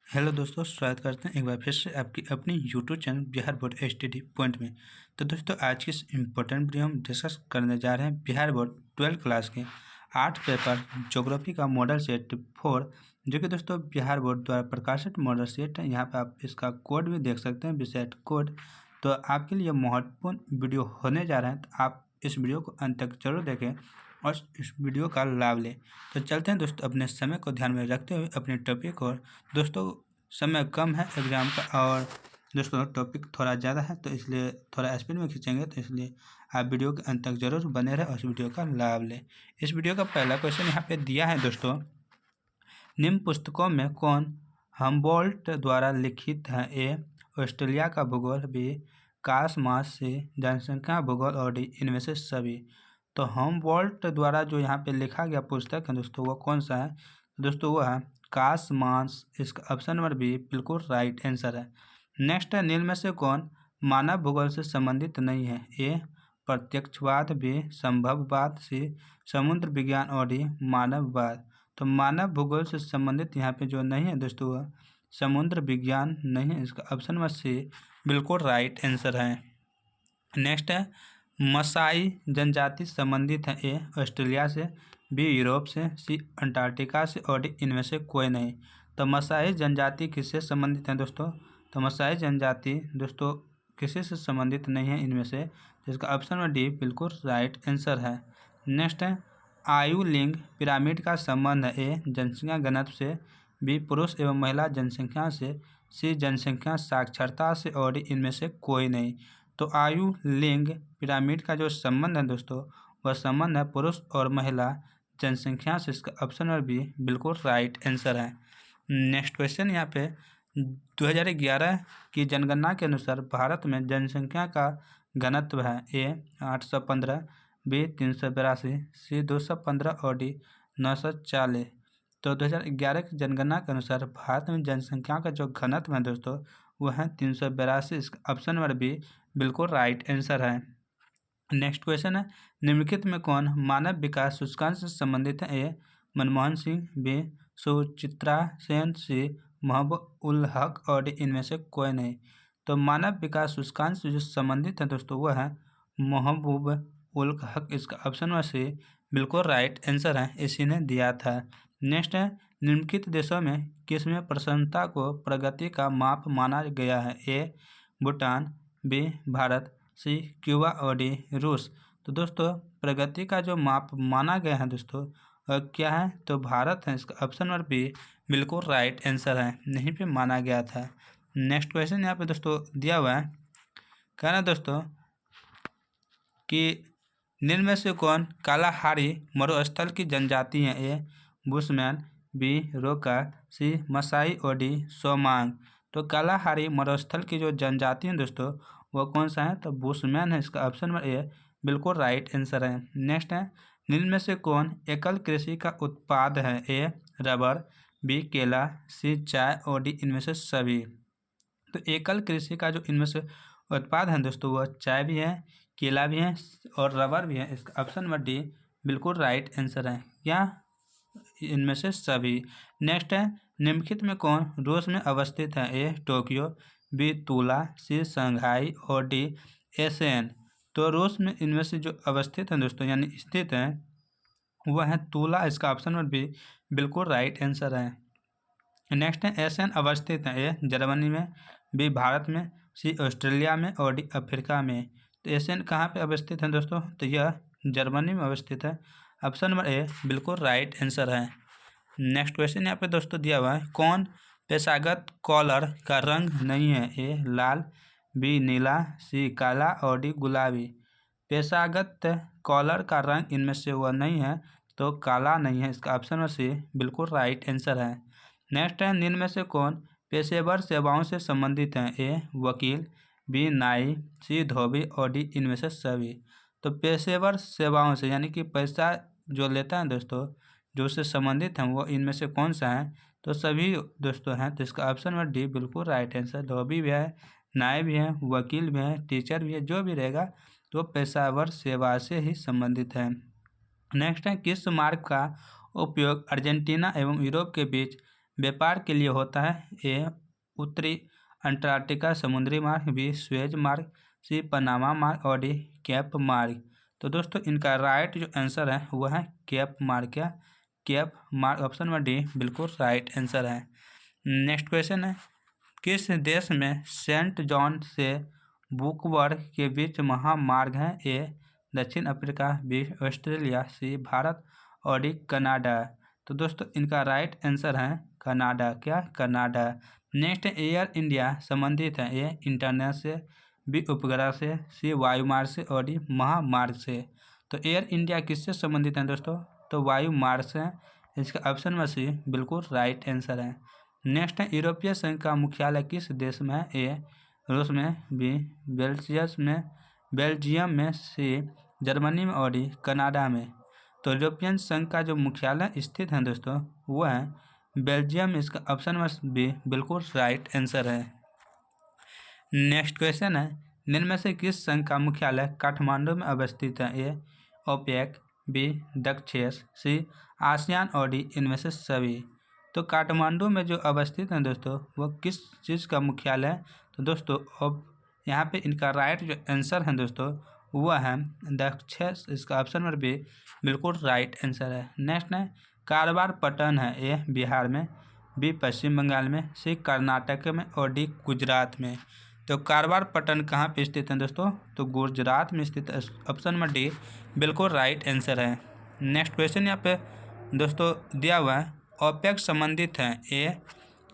Hello दोस्तों, स्वागत करते हैं एक बार फिर से आपकी अपनी YouTube channel Bihar board STD point में। तो दोस्तों, आज की इस इम्पोर्टेंट वीडियो हम डिस्कस करने जा रहे हैं बिहार बोर्ड 12 क्लास के 8 पेपर ज्योग्राफी का मॉडल सेट 4, जो कि दोस्तों बिहार बोर्ड द्वारा प्रकाशित मॉडल सेट है। यहाँ पे आप इसका कोड भी देख सकते हैं, विसेट कोड। तो आपके लिए महत्वपूर्ण वीडियो होने जा रहा है, तो आप इस वीडियो को अंत तक जरूर देखें और इस वीडियो का लाभ लें। तो चलते हैं दोस्तों, अपने समय को ध्यान में रखते हुए अपने टॉपिक। और दोस्तों, समय कम है एग्ज़ाम का और दोस्तों टॉपिक थोड़ा ज़्यादा है, तो इसलिए थोड़ा स्पीड में खींचेंगे, तो इसलिए आप वीडियो के अंत तक जरूर बने रहें और इस वीडियो का लाभ लें। इस वीडियो का पहला क्वेश्चन यहाँ पे दिया है दोस्तों, निम्न पुस्तकों में कौन हम्बोल्ट द्वारा लिखित है? ए, ऑस्ट्रेलिया का भूगोल, बी, कासमास, सी, जनसंख्या भूगोल, और डी, इनमें से सभी। तो हम्बोल्ट द्वारा जो यहाँ पे लिखा गया पुस्तक है दोस्तों, वो कौन सा है? दोस्तों वो है कासमास। इसका ऑप्शन नंबर बी बिल्कुल राइट आंसर है। नेक्स्ट है, निम्न में से कौन मानव भूगोल से संबंधित नहीं है? ए, प्रत्यक्षवाद, बी, संभववाद, सी, समुद्र विज्ञान, और डी, मानववाद। तो मानव भूगोल से संबंधित यहाँ पे जो नहीं है दोस्तों, वह समुद्र विज्ञान नहीं है। इसका ऑप्शन नंबर सी बिल्कुल राइट आंसर है। नेक्स्ट है, मसाई जनजाति संबंधित है? ए, ऑस्ट्रेलिया से, बी, यूरोप से, सी, अंटार्कटिका से, और डी, इनमें से कोई नहीं। तो मसाई जनजाति किससे संबंधित है दोस्तों? तो मसाई जनजाति दोस्तों किसी से संबंधित नहीं है इनमें से, जिसका ऑप्शन नंबर डी बिल्कुल राइट आंसर है। नेक्स्ट है, आयु लिंग पिरामिड का संबंध है? ए, जनसंख्या घनत्व से, बी, पुरुष एवं महिला जनसंख्या से, सी, जनसंख्या साक्षरता से, और डी, इनमें से कोई नहीं। तो आयु लिंग पिरामिड का जो संबंध है दोस्तों, वह संबंध है पुरुष और महिला जनसंख्या से। इसका ऑप्शन नंबर बी बिल्कुल राइट आंसर है। नेक्स्ट क्वेश्चन यहाँ पे, 2011 की जनगणना के अनुसार भारत में जनसंख्या का घनत्व है? ए, 815, बी, 382, सी, 215, और डी, 940। तो 2011 की जनगणना के अनुसार भारत में जनसंख्या का जो घनत्व है दोस्तों, वह है 382। इसका ऑप्शन नंबर बी बिल्कुल राइट आंसर है। नेक्स्ट क्वेश्चन है, निम्नलिखित में कौन मानव विकास सूचकांक से संबंधित है? ए, मनमोहन सिंह, बी, सुचित्रा सेन, सी, महबूब उल हक, और डी, इनमें से कोई नहीं। तो मानव विकास सूचकांक से जो संबंधित है दोस्तों, वह है महबूब उल हक। इसका ऑप्शन नंबर सी बिल्कुल राइट आंसर है, इसी ने दिया था। नेक्स्ट है, निम्नलिखित देशों में किसमें प्रसन्नता को प्रगति का माप माना गया है? ए, भूटान, बी, भारत, सी, क्यूबा, और डी, रूस। तो दोस्तों प्रगति का जो माप माना गया है दोस्तों, क्या है? तो भारत है। इसका ऑप्शन नंबर बी बिल्कुल राइट आंसर है, यहीं पे माना गया था। नेक्स्ट क्वेश्चन यहाँ पे दोस्तों दिया हुआ है, कह रहा है दोस्तों कि निम्न में से कौन कालाहारी मरुस्थल की जनजाति है? ए, बुशमैन, बी, रोका, सी, मसाई, और डी, सोमांग। तो कालाहारी मरुस्थल की जो जनजाति है दोस्तों, वो कौन सा है? तो बुशमैन है। इसका ऑप्शन नंबर ए बिल्कुल राइट आंसर है। नेक्स्ट है, निम्न में से कौन एकल कृषि का उत्पाद है? ए, रबर, बी, केला, सी, चाय, और डी, इनमें से सभी। तो एकल कृषि का जो इनमें से उत्पाद है दोस्तों, वह चाय भी है, केला भी है, और रबर भी है। इसका ऑप्शन नंबर डी बिल्कुल राइट आंसर है, या इनमें से सभी। नेक्स्ट है, निम्नलिखित में कौन रूस में अवस्थित है? ए, टोक्यो, बी, तुला, सी, शंघाई, और डी, एशियन। तो रूस में इनमें से जो अवस्थित है दोस्तों, यानी स्थित है, वह है तुला। इसका ऑप्शन नंबर बी बिल्कुल राइट आंसर है। नेक्स्ट है, एशियन अवस्थित है? ए, जर्मनी में, बी, भारत में, सी, ऑस्ट्रेलिया में, और डी, अफ्रीका में। तो एशियन कहाँ पे अवस्थित है दोस्तों? तो यह जर्मनी में अवस्थित है। ऑप्शन नंबर ए बिल्कुल राइट आंसर है। नेक्स्ट क्वेश्चन यहाँ पे दोस्तों दिया हुआ है, कौन पेशागत कॉलर का रंग नहीं है? ए, लाल, बी, नीला, सी, काला, और डी, गुलाबी। पेशागत कॉलर का रंग इनमें से वह नहीं है, तो काला नहीं है। इसका ऑप्शन नंबर सी बिल्कुल राइट आंसर है। नेक्स्ट है, निम्न में से कौन पेशेवर सेवाओं से संबंधित है? ए, वकील, बी, नाई, सी, धोबी, और डी, इनमें से सभी। तो पेशेवर सेवाओं से यानी कि पैसा जो लेता है दोस्तों, जो उससे संबंधित हैं, वो इनमें से कौन सा है? तो सभी दोस्तों हैं। तो इसका ऑप्शन नंबर डी बिल्कुल राइट आंसर। धोबी भी है, नाई भी है, वकील भी है, टीचर भी है, जो भी रहेगा तो पेशेवर सेवा से ही संबंधित है। नेक्स्ट है, किस मार्ग का उपयोग अर्जेंटीना एवं यूरोप के बीच व्यापार के लिए होता है? ए उत्तरी अंटार्कटिका समुद्री मार्ग, बी स्वेज मार्ग, सी पनामा मार्ग और डी केप मार्ग। तो दोस्तों इनका राइट जो आंसर है वह है केप मार्ग। क्या? केप मार्ग। ऑप्शन नंबर डी बिल्कुल राइट आंसर है। नेक्स्ट क्वेश्चन है, किस देश में सेंट जॉन से बुकबर्ग के बीच महामार्ग है? ए दक्षिण अफ्रीका, बी ऑस्ट्रेलिया, सी भारत और डी कनाडा। तो दोस्तों इनका राइट आंसर है कनाडा। क्या? कनाडा। नेक्स्ट है, एयर इंडिया संबंधित है? ए इंटरनेट से, बी उपग्रह से, सी वायुमार्ग से और डी महामार्ग से। तो एयर इंडिया किससे संबंधित है दोस्तों? तो वायुमार्ग से। इसका ऑप्शन में सी बिल्कुल राइट आंसर है। नेक्स्ट है, यूरोपीय संघ का मुख्यालय किस देश में है? ए रूस में, बी बेल्जियम में, सी जर्मनी में और डी कनाडा में। तो यूरोपियन संघ का जो मुख्यालय स्थित है दोस्तों वो है बेल्जियम। इसका ऑप्शन नंबर बी बिल्कुल राइट आंसर है। नेक्स्ट क्वेश्चन है, निम्न में से किस संघ का मुख्यालय काठमांडू में अवस्थित है? ए ओपेक, बी डक्चेस, सी आसियान और डी इनमें से सभी। तो काठमांडू में जो अवस्थित है दोस्तों वो किस चीज़ का मुख्यालय है? तो दोस्तों अब यहाँ पे इनका राइट जो आंसर है दोस्तों वह है डक्चेस। इसका ऑप्शन नंबर बी बिल्कुल राइट आंसर है। नेक्स्ट है, कारवार पट्टन है? ए बिहार में, बी पश्चिम बंगाल में, सी कर्नाटक में और डी गुजरात में। तो कारवार पट्टन कहाँ पे स्थित है दोस्तों? तो गुजरात में स्थित है। ऑप्शन नंबर डी बिल्कुल राइट आंसर है। नेक्स्ट क्वेश्चन यहाँ पे दोस्तों दिया हुआ है, ओपेक संबंधित है? ए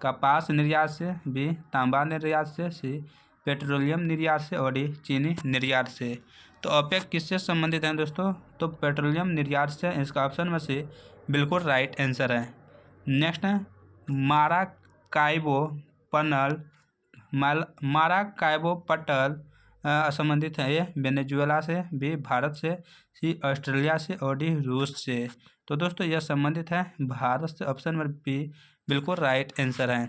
कपास निर्यात से, बी तांबा निर्यात से, सी पेट्रोलियम निर्यात से और डी चीनी निर्यात से। तो ओपेक किससे संबंधित है दोस्तों? तो पेट्रोलियम निर्यात से। इसका ऑप्शन में से बिल्कुल राइट आंसर है। नेक्स्ट है, माराकाइबो पनल माराकाइबो पटल संबंधित है? ये वेनेजुएला से, बी भारत से, सी ऑस्ट्रेलिया से और डी रूस से। तो दोस्तों यह संबंधित है भारत से। ऑप्शन नंबर बी बिल्कुल राइट आंसर है।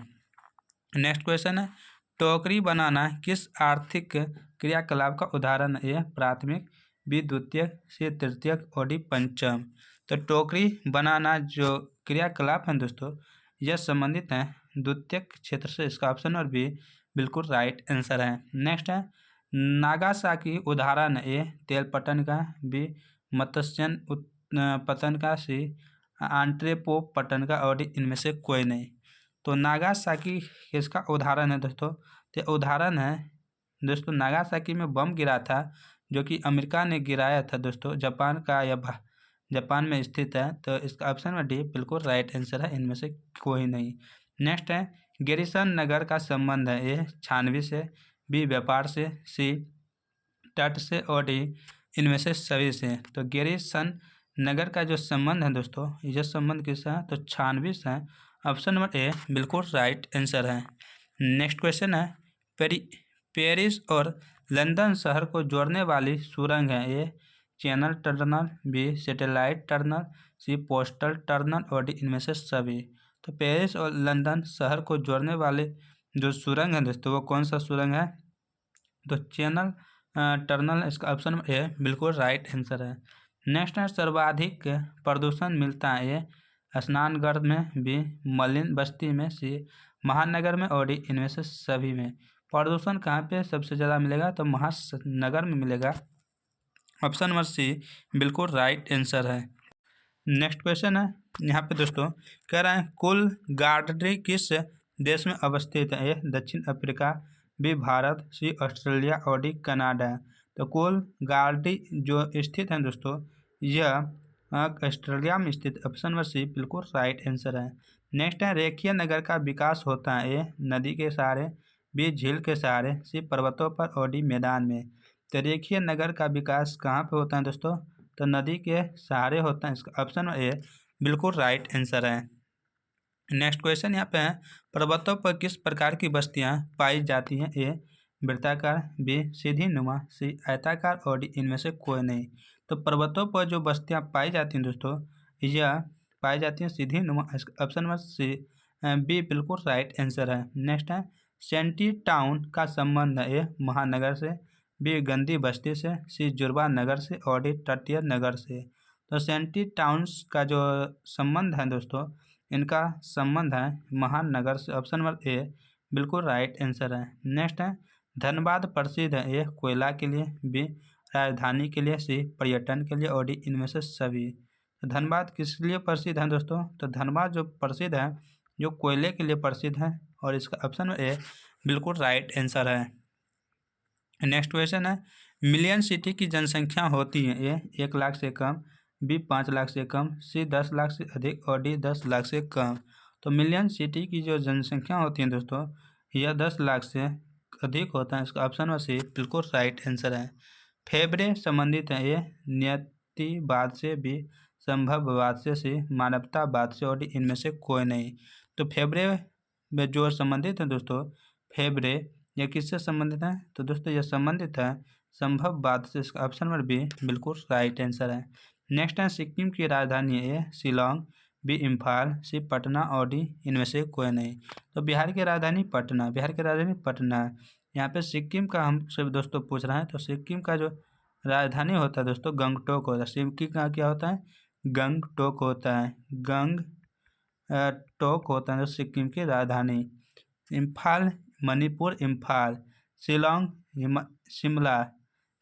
नेक्स्ट क्वेश्चन है, टोकरी बनाना किस आर्थिक क्रियाकलाप का उदाहरण है? ए प्राथमिक, बी द्वितीयक, सी तृतीयक और डी पंचम। तो टोकरी बनाना जो क्रियाकलाप है दोस्तों यह संबंधित है द्वितीयक क्षेत्र से। इसका ऑप्शन नंबर बी बिल्कुल राइट आंसर है। नेक्स्ट है, नागासाकी उदाहरण ए तेल पतन का, बी मत्स्यन पतन का, सी आंट्रेपो पतन का और डी इनमें से कोई नहीं। तो नागासाकी किसका उदाहरण है दोस्तों? तो उदाहरण है दोस्तों नागासाकी में बम गिरा था जो कि अमेरिका ने गिराया था दोस्तों, जापान का या जापान में स्थित है। तो इसका ऑप्शन में डी बिल्कुल राइट आंसर है, इनमें से कोई नहीं। नेक्स्ट है, गैरिसन नगर का संबंध है? ए छानवी से, बी व्यापार से, सी तट से और डी इनमें से सभी से। तो गैरिसन नगर का जो संबंध है दोस्तों यह संबंध किससे है? तो छानवी से है। ऑप्शन नंबर ए बिल्कुल राइट आंसर है। नेक्स्ट क्वेश्चन है, पेरिस और लंदन शहर को जोड़ने वाली सुरंग है? A channel tunnel, b satellite tunnel, c postal tunnel और डी इनमें से सभी। तो पेरिस और लंदन शहर को जोड़ने वाले जो सुरंग है दोस्तों वो कौन सा सुरंग है? तो चैनल टनल। इसका ऑप्शन नंबर ए बिल्कुल राइट आंसर है। नेक्स्ट है, सर्वाधिक प्रदूषण मिलता है? ए स्नानगढ़ में, बी मलिन बस्ती में, सी महानगर में और डी इनमें से सभी में। प्रदूषण कहाँ पे सबसे ज़्यादा मिलेगा? तो महानगर में मिलेगा। ऑप्शन नंबर सी बिल्कुल राइट आंसर है। नेक्स्ट क्वेश्चन है यहाँ पे दोस्तों कह रहे हैं कुल गार्डरी किस देश में अवस्थित है? ए दक्षिण अफ्रीका, बी भारत, सी ऑस्ट्रेलिया और डी कनाडा। तो कुल गार्डी जो स्थित है दोस्तों यह ऑस्ट्रेलिया में स्थित। ऑप्शन नंबर सी बिल्कुल राइट आंसर है। नेक्स्ट है, रेखीय नगर का विकास होता है? ए नदी के सहारे, बी झील के सहारे, सी पर्वतों पर और डी मैदान में। तो रेखीय नगर का विकास कहाँ पे होता है दोस्तों? तो नदी के सहारे होता है। इसका ऑप्शन ए बिल्कुल राइट आंसर है। नेक्स्ट क्वेश्चन यहाँ पे है, पर्वतों पर किस प्रकार की बस्तियाँ पाई जाती हैं? ए वृत्ताकार, बी सीधी नुमा, सी आयताकार और डी इनमें से कोई नहीं। तो पर्वतों पर जो बस्तियाँ पाई जाती हैं दोस्तों यह पाई जाती हैं सीधी नुमा। ऑप्शन नंबर सी बी बिल्कुल राइट आंसर है। नेक्स्ट है, सेंटी टाउन का संबंध है? ए महानगर से, बी गंदी बस्ती से, सी जुर्बा नगर से और डी तटीय नगर से। तो सेंटी टाउन्स का जो संबंध है दोस्तों इनका संबंध है महानगर से। ऑप्शन नंबर ए बिल्कुल राइट आंसर है। नेक्स्ट है धनबाद प्रसिद्ध है। ए कोयला के लिए, बी राजधानी के लिए, सी पर्यटन के लिए और डी इनमें से सभी। तो धनबाद किस लिए प्रसिद्ध है दोस्तों? तो धनबाद जो प्रसिद्ध है जो कोयले के लिए प्रसिद्ध है और इसका ऑप्शन ए बिल्कुल राइट आंसर है। नेक्स्ट क्वेश्चन है मिलियन सिटी की जनसंख्या होती है। ए 1 लाख से कम, बी 5 लाख से कम, सी 10 लाख से अधिक और डी 10 लाख से कम। तो मिलियन सिटी की जो जनसंख्या होती है दोस्तों यह 10 लाख से अधिक होता है। इसका ऑप्शन में सी बिल्कुल राइट आंसर है। फेबरे संबंधित है। ए नियतिवाद से, बी संभववाद से, सी मानवतावाद से और डी इनमें से कोई नहीं। तो फेबरे में जो संबंधित है दोस्तों फेबरे यह किससे संबंधित है? तो दोस्तों यह संबंधित है संभववाद से। इसका ऑप्शन नंबर बी बिल्कुल राइट आंसर है। नेक्स्ट है सिक्किम की राजधानी। ए शिलोंग, बी इम्फाल, सी पटना और डी इनमें से कोई नहीं। तो बिहार की राजधानी पटना, बिहार की राजधानी पटना है। यहाँ पे सिक्किम का हमसे दोस्तों पूछ रहा है। तो सिक्किम का जो राजधानी होता है दोस्तों गंगटोक होता है। सिक्किम का क्या होता है? गंगटोक होता है। टोक होता है सिक्किम की राजधानी। इम्फाल मणिपुर, इम्फाल शिलोंग शिमला,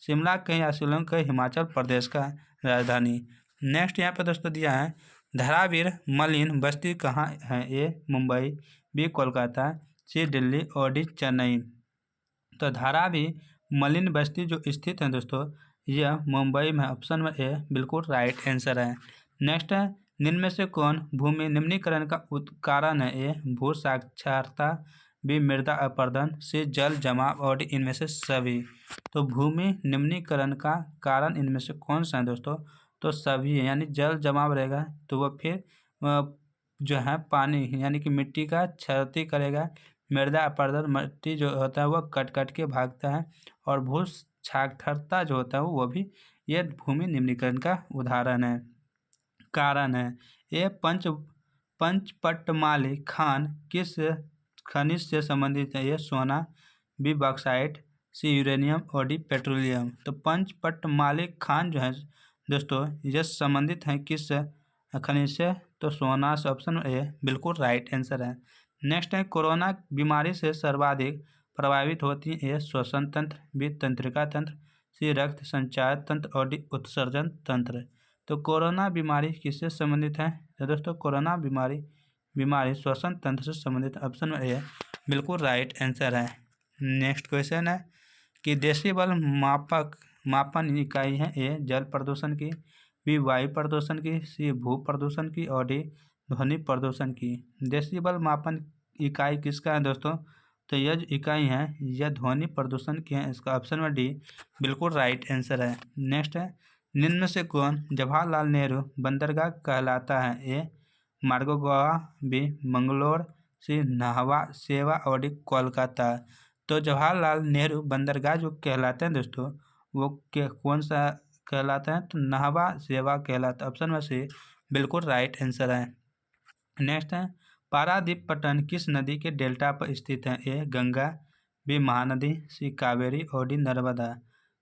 शिमला कहीं या शिलोंग कहीं हिमाचल प्रदेश का राजधानी। नेक्स्ट यहाँ पे दोस्तों दिया है धरावीर मलिन बस्ती कहाँ है? ए मुंबई, बी कोलकाता, सी दिल्ली और डी चेन्नई। तो धारावी मलिन बस्ती जो स्थित है दोस्तों यह मुंबई में। ऑप्शन में ए बिल्कुल राइट आंसर है। नेक्स्ट है निम्न में से कौन भूमि निम्नीकरण का कारण है? ए भू साक्षरता, बी मृदा अपरदन, सी जल जमाव और डी इनमें से सभी। तो भूमि निम्नीकरण का कारण इनमें से कौन सा है दोस्तों? तो सभी है। यानी जल जमाव रहेगा तो वह फिर जो है पानी यानी कि मिट्टी का क्षति करेगा। मृदा अपरदन मिट्टी जो होता है वह कट कट के भागता है। और भू साक्षरता जो होता है वह भी यह भूमि निम्नीकरण का उदाहरण है, कारण है। ये पंचपट्टमाली खान किस खनिज से संबंधित है? ये सोना, बी बॉक्साइट, सी यूरेनियम और डी पेट्रोलियम। तो पंचपट्टमाली खान जो है दोस्तों ये संबंधित है किस खनिज से? तो सोना से। ऑप्शन ए बिल्कुल राइट आंसर है। नेक्स्ट है कोरोना बीमारी से सर्वाधिक प्रभावित होती है। ए श्वसन तंत्र, बी तंत्रिका तंत्र, सी रक्त संचार तंत्र और डी उत्सर्जन तंत्र। तो कोरोना बीमारी किससे संबंधित है? तो दोस्तों कोरोना बीमारी श्वसन तंत्र से संबंधित। ऑप्शन में ए बिल्कुल राइट आंसर है। नेक्स्ट क्वेश्चन है कि डेसिबल मापन इकाई है। ए जल प्रदूषण की, बी वायु प्रदूषण की, सी भू प्रदूषण की और डी ध्वनि प्रदूषण की। डेसिबल मापन इकाई किसका है दोस्तों? तो यह जो इकाई है यह ध्वनि प्रदूषण की है। इसका ऑप्शन में डी बिल्कुल राइट आंसर है। नेक्स्ट है निम्न में से कौन जवाहरलाल नेहरू बंदरगाह कहलाता है? ए मार्गोगोआ, बी मंगलोर, सी नाहवा सेवा और डी कोलकाता। तो जवाहरलाल नेहरू बंदरगाह जो कहलाते हैं दोस्तों वो कौन सा कहलाता है? तो नाहवा सेवा कहलाता है। ऑप्शन में से बिल्कुल राइट आंसर है। नेक्स्ट है पारादीप पट्टन किस नदी के डेल्टा पर स्थित है? ए गंगा, बी महानदी, सी कावेरी और डी नर्मदा।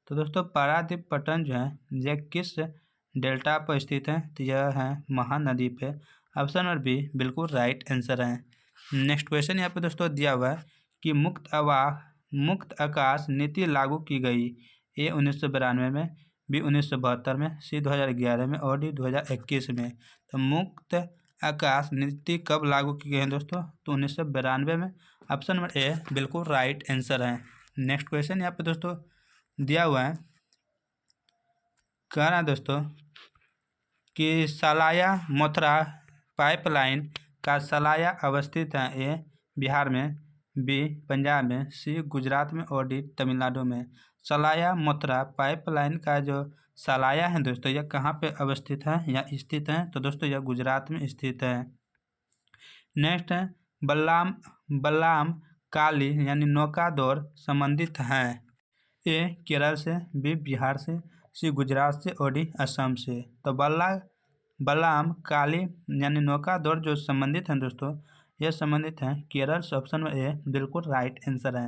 तो दोस्तों पारादीप पट्टन जो है यह किस डेल्टा पर स्थित है? तो यह है महानदी पे। ऑप्शन नंबर बी बिल्कुल राइट आंसर है। नेक्स्ट क्वेश्चन यहाँ पे दोस्तों दिया हुआ है कि मुक्त आकाश नीति लागू की गई। ए 1992 में, बी 1972 में, सी 2011 में और डी 2021 में। तो मुक्त आकाश नीति कब लागू की गई है दोस्तों? तो 1992 में। ऑप्शन नंबर ए बिल्कुल राइट आंसर है। नेक्स्ट क्वेश्चन यहाँ पे दोस्तों दिया हुआ है, कह रहा है दोस्तों कि सलाया मोथरा पाइपलाइन का सलाया अवस्थित है। ए बिहार में, बी पंजाब में, सी गुजरात में और डी तमिलनाडु में। सलाया मोथरा पाइपलाइन का जो सलाया है दोस्तों यह कहाँ पे अवस्थित है या स्थित है? तो दोस्तों यह गुजरात में स्थित है। नेक्स्ट है बल्लाम काली यानी नौकादौड़ संबंधित है। ए केरल से, बी बिहार से, सी गुजरात से और डी असम से। तो बल्लाम काली यानी नौकादौड़ जो संबंधित हैं दोस्तों यह संबंधित हैं केरल से। ऑप्शन में ए बिल्कुल राइट आंसर है।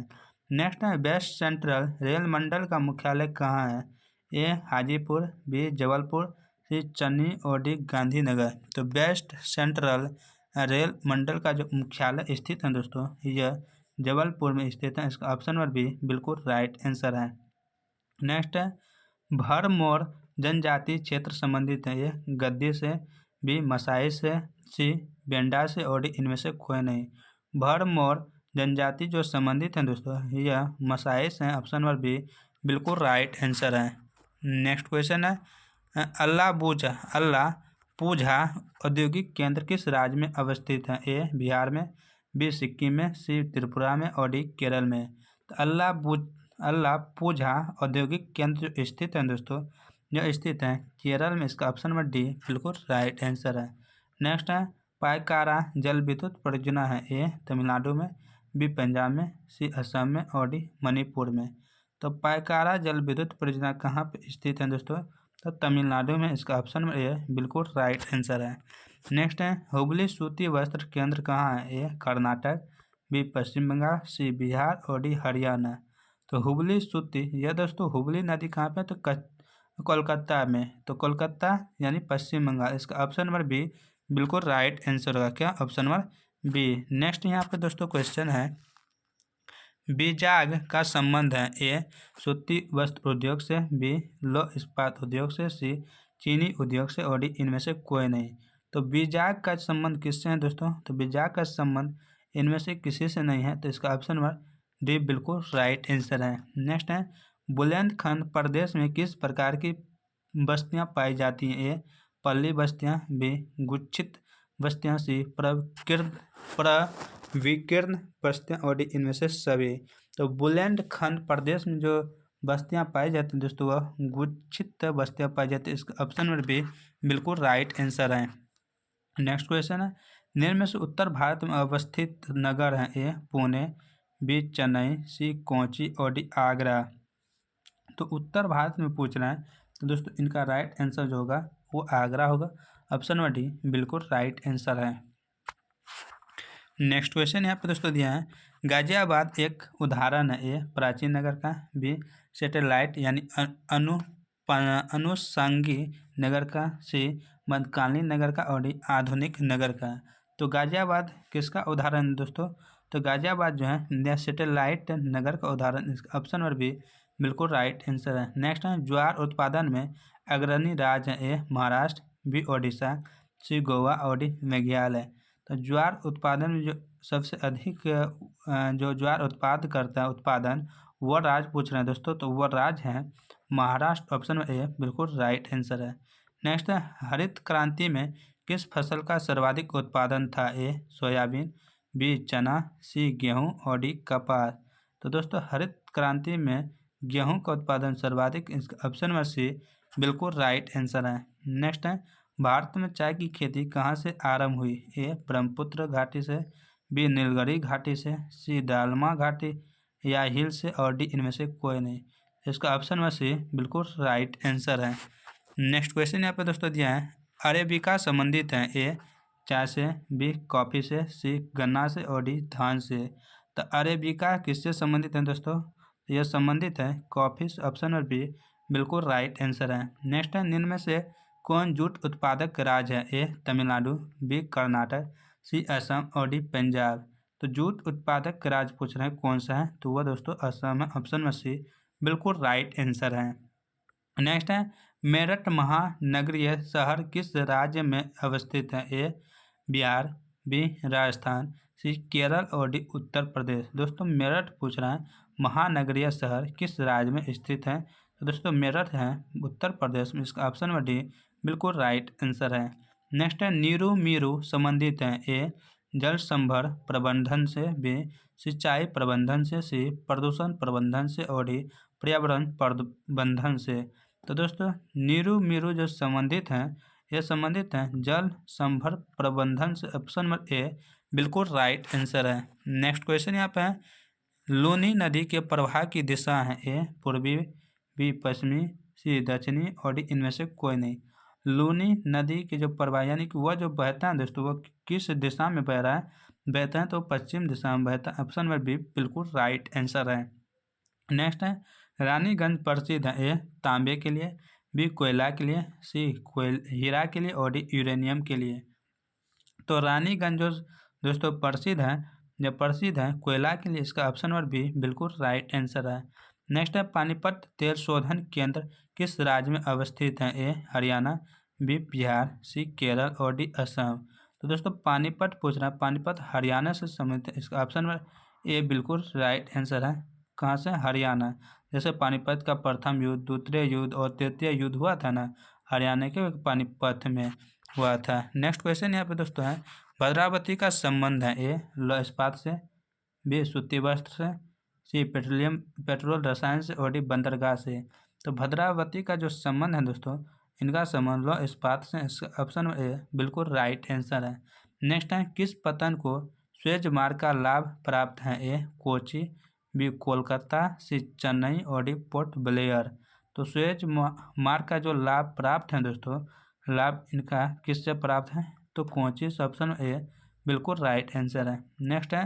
नेक्स्ट है वेस्ट सेंट्रल रेल मंडल का मुख्यालय कहाँ है? ए हाजीपुर, बी जबलपुर, सी चन्नी और डी गांधीनगर। तो वेस्ट सेंट्रल रेल मंडल का जो मुख्यालय स्थित है दोस्तों, यह जबलपुर में स्थित है। इसका ऑप्शन नंबर बी बिल्कुल राइट आंसर है। नेक्स्ट है भरमौर जनजाति क्षेत्र संबंधित है। ये गद्दी से, बी मसाई से, सी बेंडा से, और डी इनमें से कोई नहीं। भरमौर जनजाति जो संबंधित है दोस्तों, यह मसाई से है। ऑप्शन नंबर बी बिल्कुल राइट आंसर है। नेक्स्ट क्वेश्चन है अल्लाह पूझा औद्योगिक केंद्र किस राज्य में अवस्थित है? ए बिहार में, बी सिक्किम में, सी त्रिपुरा में, और डी केरल में। तो अल्लाह पूझा औद्योगिक केंद्र जो स्थित है दोस्तों, जो स्थित है केरल में। इसका ऑप्शन नंबर डी बिल्कुल राइट आंसर है। नेक्स्ट है पायकारा जल विद्युत परियोजना है। ए तमिलनाडु में, बी पंजाब में, सी असम में, और डी मणिपुर में। तो पायकारा जल विद्युत परियोजना कहाँ पे स्थित है दोस्तों? तो तमिलनाडु में। इसका ऑप्शन नंबर ए बिल्कुल राइट आंसर है। नेक्स्ट है हुबली सूती वस्त्र केंद्र कहाँ है? ए कर्नाटक, बी पश्चिम बंगाल, सी बिहार, और डी हरियाणा। तो हुबली सूती, यह दोस्तों हुबली नदी कहाँ पे? तो कोलकाता में। तो कोलकाता यानी पश्चिम बंगाल। इसका ऑप्शन नंबर बी बिल्कुल राइट आंसर होगा। क्या? Option number B. नेक्स्ट यहाँ पे दोस्तों क्वेश्चन है बीजाग का संबंध है। ए सूती वस्त्र उद्योग से, बी लौह इस्पात उद्योग से, सी चीनी उद्योग से, और डी इनमें से कोई नहीं। तो बीजाग का संबंध किससे है दोस्तों? तो बीजाग का संबंध इनमें से किसी से नहीं है। तो इसका ऑप्शन नंबर डी बिल्कुल राइट आंसर है। नेक्स्ट है बुंदेलखंड प्रदेश में किस प्रकार की बस्तियां पाई जाती हैं? ए पल्ली बस्तियां, बी गुच्छित बस्तियां, सी प्रविकीर्ण बस्तियां, और डी इनमें से सभी। तो बुंदेलखंड प्रदेश में जो बस्तियां पाई जाती हैं दोस्तों, वह गुच्छित बस्तियां पाई जाती है। इसका ऑप्शन नंबर बी बिल्कुल राइट आंसर है। नेक्स्ट क्वेश्चन है निम्न में से उत्तर भारत में अवस्थित नगर है। ए पुणे, बी चेन्नई, सी कोची, और डी आगरा। तो उत्तर भारत में पूछ रहा है, तो दोस्तों इनका राइट आंसर जो होगा वो आगरा होगा। ऑप्शन नंबर डी बिल्कुल राइट आंसर है। नेक्स्ट क्वेश्चन यहाँ पे दोस्तों दिया है गाजियाबाद एक उदाहरण है। ए प्राचीन नगर का, बी सैटेलाइट यानी अनुषंगी नगर का, सी मध्यकालीन नगर का, और डी आधुनिक नगर का। तो गाजियाबाद किसका उदाहरण है दोस्तों? तो गाजियाबाद जो है सैटेलाइट नगर का उदाहरण। इसका ऑप्शन नंबर बी बिल्कुल राइट आंसर है। नेक्स्ट है ज्वार उत्पादन में अग्रणी राज्य है। ए महाराष्ट्र, बी ओडिशा, सी गोवा, और डी मेघालय। तो ज्वार उत्पादन में जो सबसे अधिक जो ज्वार उत्पाद करता है उत्पादन, वह राज्य पूछ रहे हैं दोस्तों। तो वह राज्य है महाराष्ट्र। ऑप्शन में ए बिल्कुल राइट आंसर है। नेक्स्ट है हरित क्रांति में किस फसल का सर्वाधिक उत्पादन था? ए सोयाबीन, बी चना, सी गेहूँ, और डी कपास। तो दोस्तों हरित क्रांति में गेहूं का उत्पादन सर्वाधिक। इसका ऑप्शन नंबर सी बिल्कुल राइट आंसर है। नेक्स्ट है भारत में चाय की खेती कहाँ से आरंभ हुई? ए ब्रह्मपुत्र घाटी से, बी नीलगिरी घाटी से, सी दालमा घाटी या हिल से, और डी इनमें से कोई नहीं। इसका ऑप्शन नंबर सी बिल्कुल राइट आंसर है। नेक्स्ट क्वेश्चन यहाँ पे दोस्तों दिया है अरेबिका संबंधित है। ए चाय से, बी कॉफ़ी से, सी गन्ना से, और डी धान से। तो अरेबिका किससे संबंधित है दोस्तों? यह संबंधित है कॉफ़ी से। ऑप्शन नंबर बी बिल्कुल राइट आंसर है। नेक्स्ट है निम्न में से कौन जूट उत्पादक राज्य है? ए तमिलनाडु, बी कर्नाटक, सी असम, और डी पंजाब। तो जूट उत्पादक राज्य पूछ रहे हैं कौन सा है? तो वह दोस्तों असम है। ऑप्शन नंबर सी बिल्कुल राइट आंसर है। नेक्स्ट है मेरठ महानगरीय शहर किस राज्य में अवस्थित है? ए बिहार, बी राजस्थान, सी केरल, और डी उत्तर प्रदेश। दोस्तों मेरठ पूछ रहा है महानगरीय शहर किस राज्य में स्थित है? तो दोस्तों मेरठ है उत्तर प्रदेश में। इसका ऑप्शन नंबर डी बिल्कुल राइट आंसर है। नेक्स्ट है नीरू मीरू संबंधित है। ए जल संभर प्रबंधन से, बी सिंचाई प्रबंधन से, सी प्रदूषण प्रबंधन से, और डी पर्यावरण प्रबंधन से। तो दोस्तों नीरू मीरू जो संबंधित हैं, ये संबंधित हैं जल संभर प्रबंधन से। ऑप्शन नंबर ए बिल्कुल राइट आंसर है। नेक्स्ट क्वेश्चन यहाँ पे है लूनी नदी के प्रवाह की दिशा है। ए पूर्वी, बी पश्चिमी, सी दक्षिणी, और डी इनमें से कोई नहीं। लूनी नदी के जो प्रवाह यानी कि वह जो बहता है दोस्तों, वह किस दिशा में बह रहा है? बहता है तो पश्चिम दिशा में बहता है। ऑप्शन नंबर बी बिल्कुल राइट आंसर है। नेक्स्ट है रानीगंज प्रसिद्ध है। ए तांबे के लिए, बी कोयला के लिए, सी हीरा के लिए, और डी यूरेनियम के लिए। तो रानीगंज जो दोस्तों प्रसिद्ध है कोयला के लिए, इसका ऑप्शन नंबर बी बिल्कुल राइट आंसर है। नेक्स्ट है पानीपत तेल शोधन केंद्र किस राज्य में अवस्थित है? ए हरियाणा, बी बिहार, सी केरल और डी असम। तो दोस्तों पानीपत पूछ रहा है, पानीपत हरियाणा से संबंधित है, इसका ऑप्शन नंबर ए बिल्कुल राइट आंसर है। कहाँ से? हरियाणा। जैसे पानीपत का प्रथम युद्ध, द्वितीय युद्ध और तृतीय युद्ध हुआ था ना, हरियाणा के पानीपत में हुआ था। नेक्स्ट क्वेश्चन यहाँ पे दोस्तों है, भद्रावती का संबंध है? ए लौह इस्पात से, बी सूती वस्त्र से, सी पेट्रोल रसायन से और डी बंदरगाह से। तो भद्रावती का जो संबंध है दोस्तों, इनका संबंध लौह इस्पात से, इसका ऑप्शन ए बिल्कुल राइट आंसर है। नेक्स्ट है, किस पतन को स्वेज मार्ग का लाभ प्राप्त है? ए कोची, बी कोलकाता, सी चेन्नई और डी पोर्ट ब्लेयर। तो स्वेज मार्ग का जो लाभ प्राप्त है दोस्तों, लाभ इनका किससे प्राप्त है? तो कोची, ऑप्शन ए बिल्कुल राइट आंसर है। नेक्स्ट है,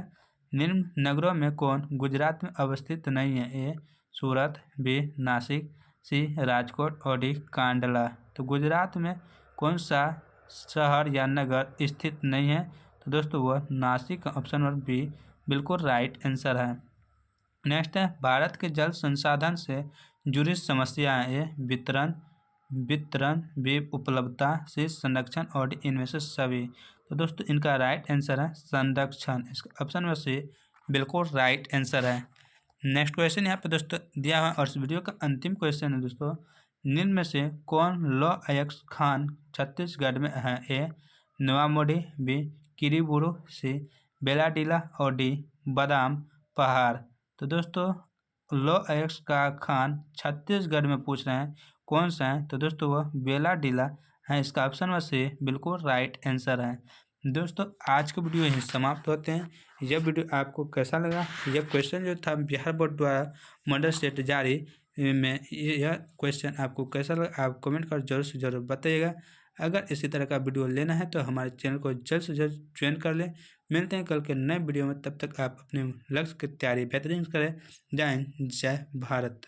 निम्न नगरों में कौन गुजरात में अवस्थित नहीं है? ए सूरत, बी नासिक, सी राजकोट और डी कांडला। तो गुजरात में कौन सा शहर या नगर स्थित नहीं है? तो दोस्तों वह नासिक, ऑप्शन नंबर बी बिल्कुल राइट आंसर है। नेक्स्ट है, भारत के जल संसाधन से जुड़ी समस्याएं? ए वितरण, बी उपलब्धता, सी संरक्षण और डी इनमें से सभी। तो दोस्तों इनका राइट आंसर है संरक्षण, इसका ऑप्शन नंबर सी बिल्कुल राइट आंसर है। नेक्स्ट क्वेश्चन यहाँ पे दोस्तों दिया हुआ और इस वीडियो का अंतिम क्वेश्चन है दोस्तों, निम्न में से कौन लौह अयस्क खान छत्तीसगढ़ में है? ए नवामोडी, बी किरीबुरू, सी बेलाडीला और डी बादाम पहाड़। तो दोस्तों लौह अयस्क का खान छत्तीसगढ़ में पूछ रहे हैं, कौन सा है? तो दोस्तों वह बेलाडीला है, इसका ऑप्शन में से बिल्कुल राइट आंसर है। दोस्तों आज के वीडियो यहीं समाप्त होते हैं। यह वीडियो आपको कैसा लगा? यह क्वेश्चन जो था बिहार बोर्ड द्वारा मॉडल सेट जारी में, यह क्वेश्चन आपको कैसा लगा आप कमेंट कर जरूर से जरूर बताइएगा। अगर इसी तरह का वीडियो लेना है तो हमारे चैनल को जल्द से जल्द ज्वाइन कर लें। मिलते हैं कल के नए वीडियो में, तब तक आप अपने लक्ष्य की तैयारी बेहतरीन करें। जय हिंद, जय भारत।